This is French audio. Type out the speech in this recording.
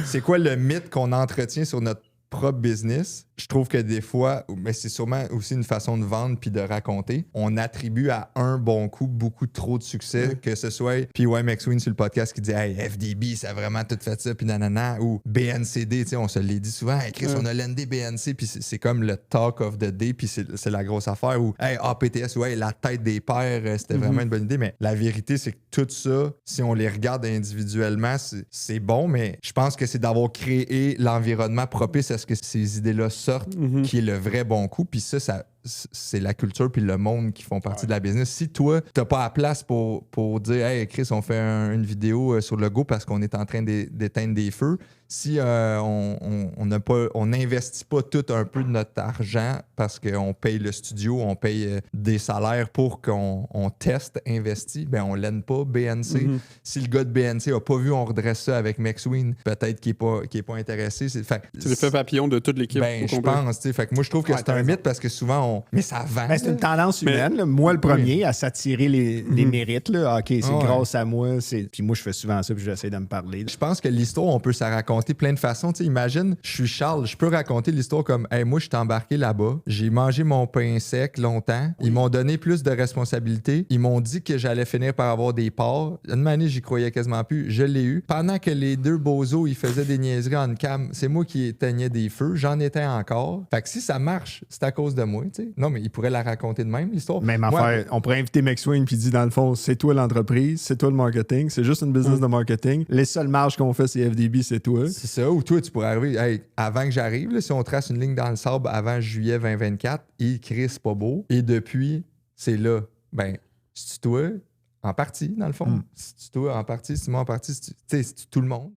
c'est quoi le mythe qu'on entretient sur notre propre business? Je trouve que des fois, mais c'est sûrement aussi une façon de vendre puis de raconter, on attribue à un bon coup beaucoup trop de succès, que ce soit P.Y. McSween sur le podcast qui dit « Hey, FDB, ça a vraiment tout fait ça, puis nanana », ou BNCD, tu sais, on se l'est dit souvent, « Hey, Chris, on a l'ND BNC », puis c'est comme le talk of the day, puis c'est la grosse affaire, ou « Hey, APTS », ou « Hey, la tête des pères, c'était vraiment une bonne idée », mais la vérité, c'est que tout ça, si on les regarde individuellement, c'est bon, mais je pense que c'est d'avoir créé l'environnement propice à ce que ces idées-là sortent, qui est le vrai bon coup. Puis ça, c'est la culture puis le monde qui font partie de la business. Si toi, t'as pas la place pour dire « Hey, Chris, on fait une vidéo sur le go parce qu'on est en train d'éteindre des feux », si on n'investit pas tout un peu de notre argent parce qu'on paye le studio, on paye des salaires pour qu'on teste, investit, ben on l'aide pas BNC. Si le gars de BNC a pas vu, on redresse ça avec McSween, peut-être qu'il est pas intéressé. C'est l'effet papillon de toute l'équipe. Ben, je pense. Fait que moi, je trouve que c'est un mythe parce que souvent, mais ça vend. Ben, c'est une tendance humaine. Là. Moi, le premier, à s'attirer les mérites. Là. OK, c'est grâce à moi. Puis moi, je fais souvent ça puis j'essaie de me parler. Je pense que l'histoire, on peut s'en raconter plein de façons. T'sais, imagine, je suis Charles, je peux raconter l'histoire comme « Hey, moi, je suis embarqué là-bas, j'ai mangé mon pain sec longtemps, ils m'ont donné plus de responsabilités, ils m'ont dit que j'allais finir par avoir des parts. Une année, j'y croyais quasiment plus, je l'ai eu. Pendant que les deux bozos, ils faisaient des niaiseries en cam, c'est moi qui éteignais des feux, j'en étais encore. Fait que si ça marche, c'est à cause de moi. T'sais. Non, mais ils pourraient la raconter de même, l'histoire. Même affaire, on pourrait inviter McSween puis dire dans le fond, c'est toi l'entreprise, c'est toi le marketing, c'est juste une business de marketing. Les seules marges qu'on fait, c'est FDB, c'est toi. C'est ça, ou toi, tu pourrais arriver, hey, avant que j'arrive, là, si on trace une ligne dans le sable avant juillet 2024, et Chris, c'est pas beau, et depuis, c'est là. Ben, c'est toi, en partie, dans le fond. C'est toi, en partie, c'est moi, en partie, c'est tout le monde.